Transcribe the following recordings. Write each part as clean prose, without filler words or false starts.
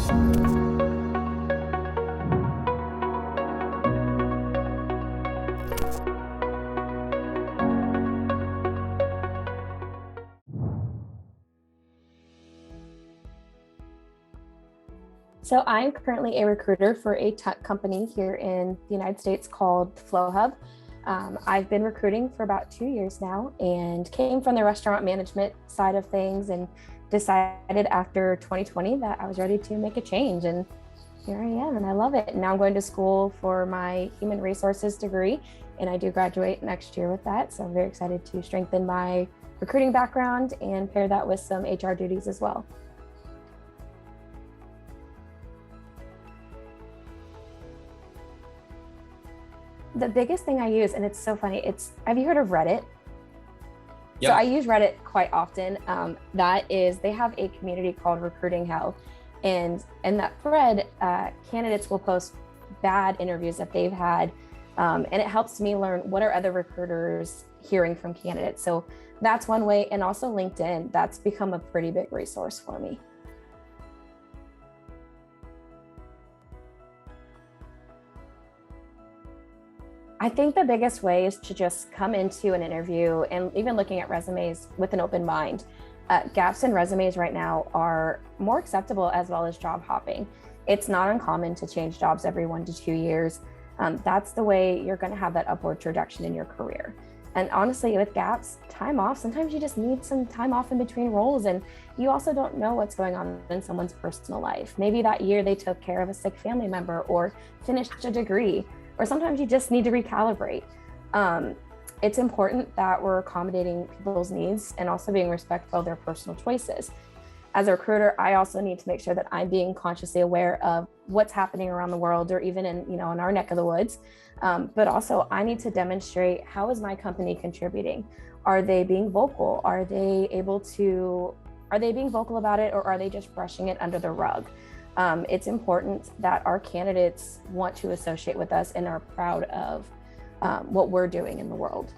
So I'm currently a recruiter for a tech company here in the United States called FlowHub. I've been recruiting for about 2 years now and came from the restaurant management side of things and decided after 2020 that I was ready to make a change. And here I am, and I love it. And now I'm going to school for my human resources degree, and I do graduate next year with that. So I'm very excited to strengthen my recruiting background and pair that with some HR duties as well. The biggest thing I use, and it's so funny, have you heard of Reddit? Yep. So I use Reddit quite often. They have a community called Recruiting Hell. And in that thread, candidates will post bad interviews that they've had. And it helps me learn what are other recruiters hearing from candidates. So that's one way. And also LinkedIn, that's become a pretty big resource for me. I think the biggest way is to just come into an interview and even looking at resumes with an open mind. Gaps in resumes right now are more acceptable, as well as job hopping. It's not uncommon to change jobs every 1 to 2 years. That's the way you're going to have that upward trajectory in your career. And honestly, with gaps, time off, sometimes you just need some time off in between roles. And you also don't know what's going on in someone's personal life. Maybe that year they took care of a sick family member or finished a degree, or sometimes you just need to recalibrate. It's important that we're accommodating people's needs and also being respectful of their personal choices. As a recruiter, I also need to make sure that I'm being consciously aware of what's happening around the world, or even in our neck of the woods. But also I need to demonstrate, how is my company contributing? Are they being vocal? Are they being vocal about it, or are they just brushing it under the rug? It's important that our candidates want to associate with us and are proud of what we're doing in the world.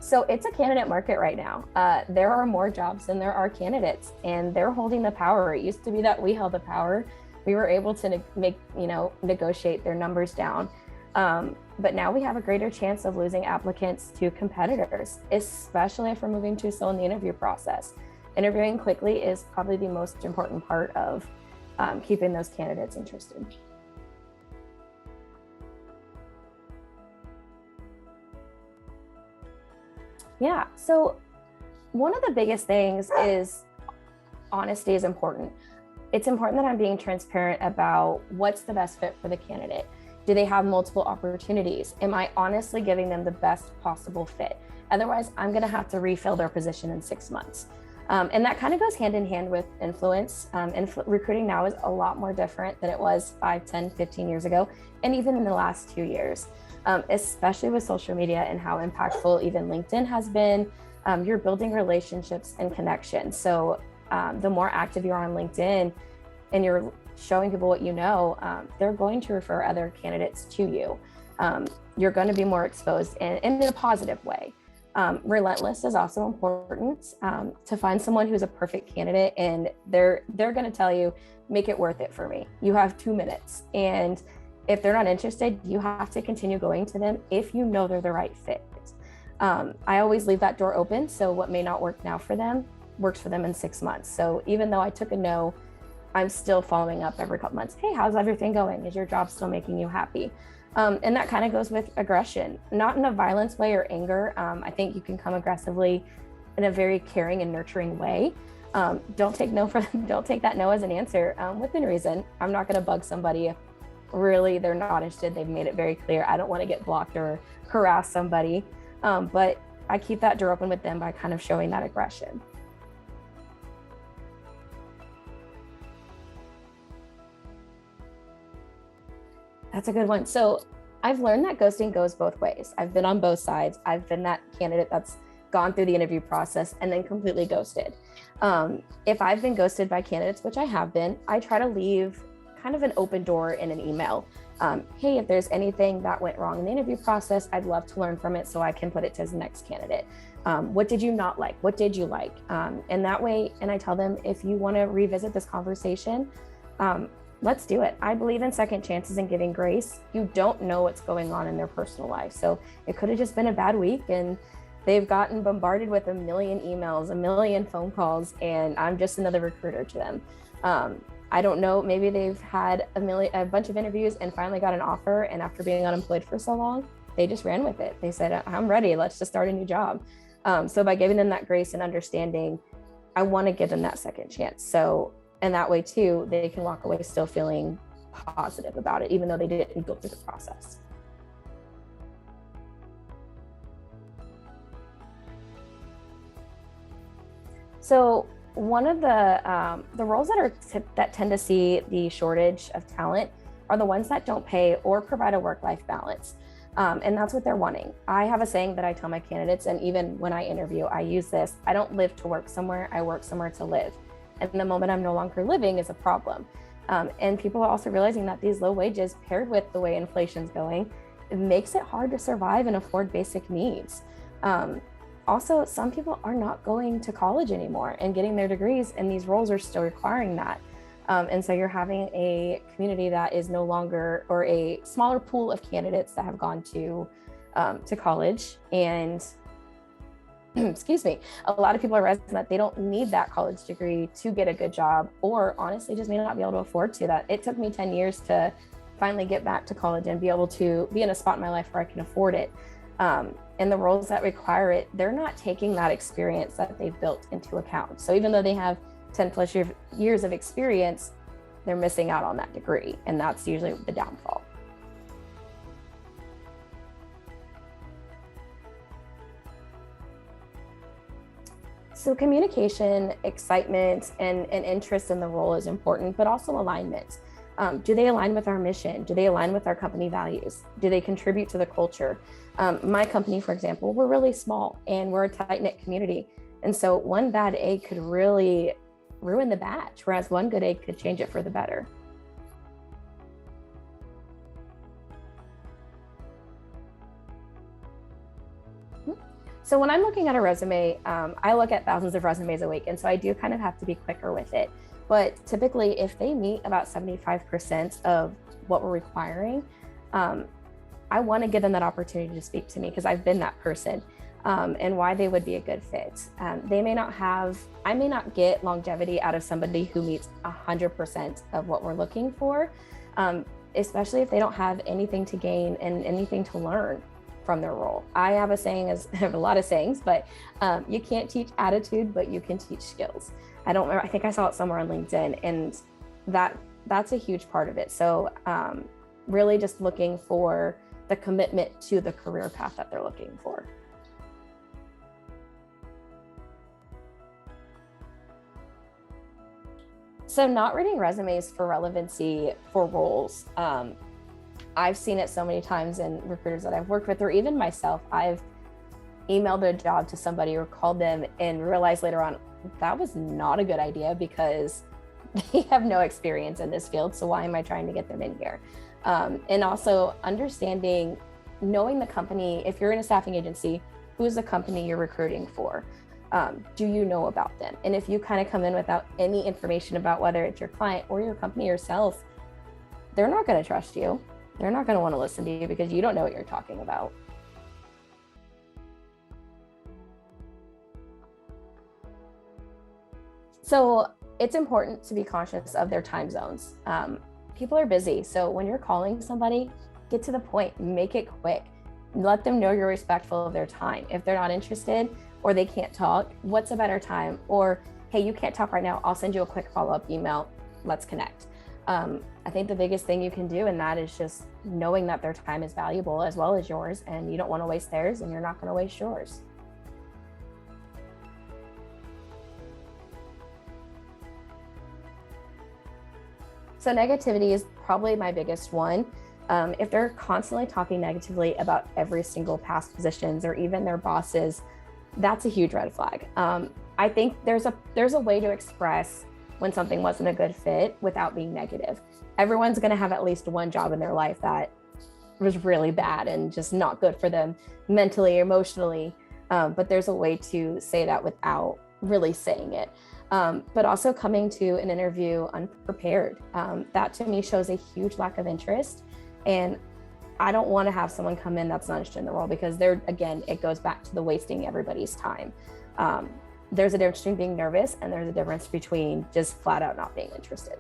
So it's a candidate market right now. There are more jobs than there are candidates, and they're holding the power. It used to be that we held the power. We were able to negotiate their numbers down. But now we have a greater chance of losing applicants to competitors, especially if we're moving too slow in the interview process. Interviewing quickly is probably the most important part of keeping those candidates interested. Yeah, so one of the biggest things is honesty is important. It's important that I'm being transparent about what's the best fit for the candidate. Do they have multiple opportunities? Am I honestly giving them the best possible fit? Otherwise, I'm going to have to refill their position in 6 months. And that kind of goes hand in hand with influence. Recruiting now is a lot more different than it was 5, 10, 15 years ago, and even in the last 2 years, especially with social media and how impactful even LinkedIn has been. You're building relationships and connections. So the more active you're on LinkedIn and you're showing people what you know, they're going to refer other candidates to you. You're going to be more exposed and in a positive way. Relentless is also important, to find someone who's a perfect candidate, and they're going to tell you, make it worth it for me. You have 2 minutes. And if they're not interested, you have to continue going to them if you know they're the right fit. I always leave that door open. So what may not work now for them works for them in 6 months. So even though I took a no, I'm still following up every couple months. Hey, how's everything going? Is your job still making you happy? And that kind of goes with aggression, not in a violence way or anger. I think you can come aggressively in a very caring and nurturing way. Don't take that no as an answer, within reason. I'm not going to bug somebody if really they're not interested. They've made it very clear. I don't want to get blocked or harass somebody. But I keep that door open with them by kind of showing that aggression. That's a good one. So I've learned that ghosting goes both ways. I've been on both sides. I've been that candidate that's gone through the interview process and then completely ghosted. If I've been ghosted by candidates, which I have been, I try to leave kind of an open door in an email. Hey, if there's anything that went wrong in the interview process, I'd love to learn from it so I can put it to the next candidate. What did you not like? What did you like? And that way, and I tell them, if you want to revisit this conversation, let's do it. I believe in second chances and giving grace. You don't know what's going on in their personal life. So it could have just been a bad week and they've gotten bombarded with a million emails, a million phone calls, and I'm just another recruiter to them. I don't know, maybe they've had a bunch of interviews and finally got an offer, and after being unemployed for so long, they just ran with it. They said, I'm ready, let's just start a new job. So by giving them that grace and understanding, I want to give them that second chance. So, and that way too, they can walk away still feeling positive about it, even though they didn't go through the process. So one of the roles that tend to see the shortage of talent are the ones that don't pay or provide a work-life balance. And that's what they're wanting. I have a saying that I tell my candidates, and even when I interview, I use this: I don't live to work somewhere, I work somewhere to live. And the moment I'm no longer living is a problem. And people are also realizing that these low wages, paired with the way inflation's going, it makes it hard to survive and afford basic needs. Also, some people are not going to college anymore and getting their degrees, and these roles are still requiring that. And so you're having a community that is no longer, or a smaller pool of candidates that have gone to college. And excuse me, a lot of people are realizing that they don't need that college degree to get a good job, or honestly just may not be able to afford to. That it took me 10 years to finally get back to college and be able to be in a spot in my life where I can afford it. And the roles that require it, they're not taking that experience that they've built into account. So even though they have 10 plus years of experience, they're missing out on that degree. And that's usually the downfall. So communication, excitement, and interest in the role is important, but also alignment. Do they align with our mission? Do they align with our company values? Do they contribute to the culture? My company, for example, we're really small and we're a tight-knit community. And so one bad egg could really ruin the batch, whereas one good egg could change it for the better. So when I'm looking at a resume, I look at thousands of resumes a week. And so I do kind of have to be quicker with it. But typically, if they meet about 75% of what we're requiring, I want to give them that opportunity to speak to me, because I've been that person, and why they would be a good fit. I may not get longevity out of somebody who meets 100% of what we're looking for, especially if they don't have anything to gain and anything to learn from their role. I have a saying, I have a lot of sayings, but you can't teach attitude, but you can teach skills. I don't remember, I think I saw it somewhere on LinkedIn, and that's a huge part of it. So really just looking for the commitment to the career path that they're looking for. So not reading resumes for relevancy for roles. I've seen it so many times in recruiters that I've worked with, or even myself. I've emailed a job to somebody or called them and realized later on that was not a good idea, because they have no experience in this field. So why am I trying to get them in here? And also understanding, knowing the company. If you're in a staffing agency, who's the company you're recruiting for? Do you know about them? And if you kind of come in without any information about whether it's your client or your company yourself, they're not going to trust you. They're not going to want to listen to you because you don't know what you're talking about. So it's important to be conscious of their time zones. People are busy. So when you're calling somebody, get to the point, make it quick. Let them know you're respectful of their time. If they're not interested or they can't talk, what's a better time? Or, hey, you can't talk right now, I'll send you a quick follow-up email, let's connect. I think the biggest thing you can do in that is just knowing that their time is valuable as well as yours, and you don't want to waste theirs and you're not going to waste yours. So negativity is probably my biggest one. If they're constantly talking negatively about every single past positions or even their bosses, that's a huge red flag. I think there's a way to express when something wasn't a good fit without being negative. Everyone's going to have at least one job in their life that was really bad and just not good for them mentally, emotionally. But there's a way to say that without really saying it. But also coming to an interview unprepared. That to me shows a huge lack of interest. And I don't want to have someone come in that's not interested in the role, because again, it goes back to the wasting everybody's time. There's a difference between being nervous, and there's a difference between just flat out not being interested.